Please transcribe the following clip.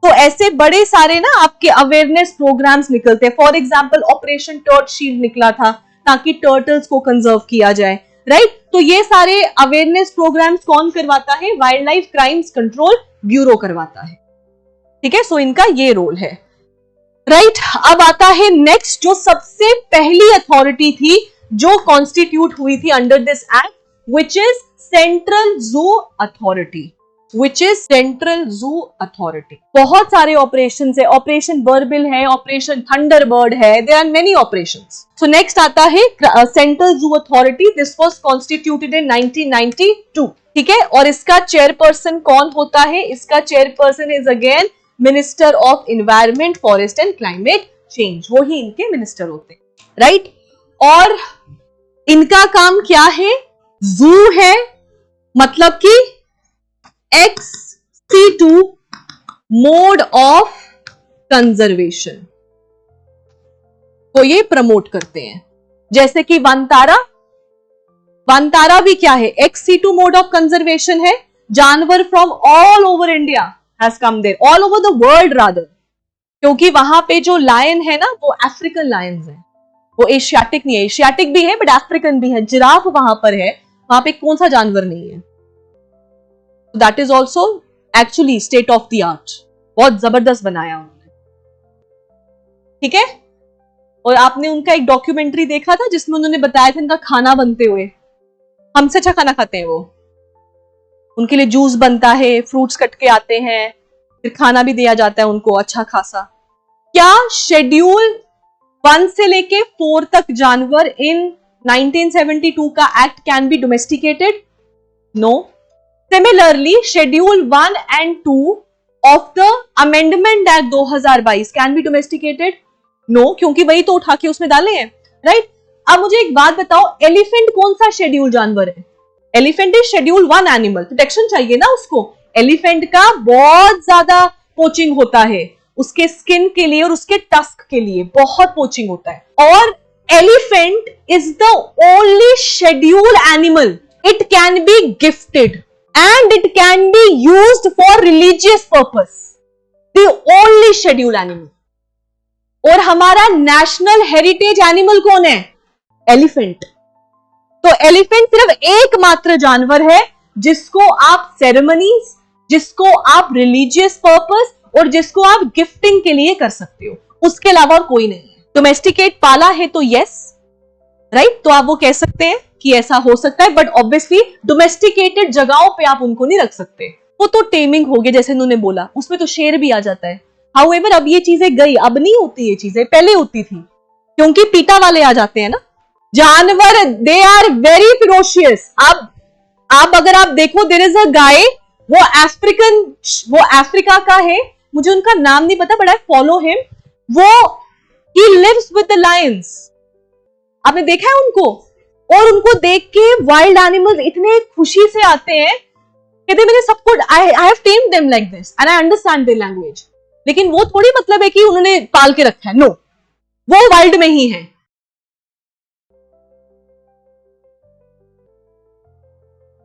तो ऐसे बड़े सारे ना आपके अवेयरनेस प्रोग्राम्स निकलते हैं। For example operation tert shield निकला था ताकि टर्टल्स को कंजर्व किया जाए, राइट। तो ये सारे अवेयरनेस प्रोग्राम्स कौन करवाता है? Wild life crimes control bureau करवाता है, ठीक है। सो इनका ये रोल है, राइट। अब आता है नेक्स्ट, जो सबसे पहली अथॉरिटी थी जो कॉन्स्टिट्यूट हुई थी under this act, which is central zoo authority, which is central zoo authority. बहुत सारे ऑपरेशंस है, ऑपरेशन बर्बिल है, ऑपरेशन थंडरबर्ड है, there are many operations. So next आता है central zoo authority. This was constituted in 1992, ठीक है। और इसका चेयरपर्सन कौन होता है? इसका chairperson is again minister of environment, forest and climate change, वो ही इनके मिनिस्टर होते हैं, राइट। और इनका काम क्या है? जू है, मतलब कि XC2 मोड ऑफ कंजर्वेशन को ये प्रमोट करते हैं। जैसे कि वनतारा, वनतारा भी क्या है? XC2 मोड ऑफ कंजर्वेशन है। जानवर from all over India has come there, all over the world rather, क्योंकि वहां पे जो लायन है ना वो अफ्रीकन लायंस है, वो एशियाटिक नहीं है। एशियाटिक भी है बट अफ्रीकन भी है। जिराफ वहां पर है, वहां पे कौन सा जानवर नहीं है? That is also actually state of the art, बहुत जबरदस्त बनाया उन्होंने, ठीक है। और आपने उनका एक डॉक्यूमेंट्री देखा था जिसमें उन्होंने बताया था इनका खाना बनते हुए, हमसे अच्छा खाना खाते हैं वो, उनके लिए जूस बनता है, फ्रूट्स कट के आते हैं, फिर खाना भी दिया जाता है उनको अच्छा खासा। क्या शेड्यूल 1 से लेके 4 तक जानवर इन 1972 का act can be domesticated? No. Similarly, Schedule 1 and 2 of the Amendment Act 2022 can be domesticated? No, क्योंकि वही तो उठा के उसमें डाले हैं, राइट। अब मुझे एक बात बताओ, एलिफेंट कौन सा शेड्यूल जानवर है? Elephant is schedule 1 animal, protection चाहिए ना उसको। एलिफेंट का बहुत ज्यादा पोचिंग होता है, उसके स्किन के लिए और उसके टस्क के लिए बहुत पोचिंग होता है। और elephant is the only schedule animal, it can be gifted and it can be used for religious purpose, the only scheduled animal. और हमारा नेशनल हेरिटेज एनिमल कौन है? एलिफेंट। तो एलिफेंट सिर्फ एकमात्र जानवर है जिसको आप सेरेमनीज, जिसको आप रिलीजियस पर्पस और जिसको आप गिफ्टिंग के लिए कर सकते हो, उसके अलावा और कोई नहीं है। डोमेस्टिकेट पाला है तो यस, राइट, तो आप वो कह सकते हैं कि ऐसा हो सकता है, बट ऑब्वियसली डोमेस्टिकेटेड जगहों पे आप उनको नहीं रख सकते, वो तो टेमिंग हो गया, जैसे उन्होंने बोला, उसमें तो शेर भी आ जाता है। हाउएवर अब ये चीजें गई, अब नहीं होती ये चीजें, पहले होती थी, क्योंकि पीटा वाले आ जाते हैं ना जानवर, दे आर वेरी फिरोशियस। अब आप अगर आप देखो, देयर इज अ गाय, वो अफ्रीका का है, मुझे उनका नाम नहीं पता बट आई फॉलो हिम, वो he lives with the lions. आपने देखा है उनको, और उनको देख के वाइल्ड एनिमल्स इतने खुशी से आते हैं, कहते मैंने सबको, I have tamed them like this and I understand their language. लेकिन वो थोड़ी मतलब है कि उन्होंने पाल के रखा है, नो, वो वाइल्ड में ही है।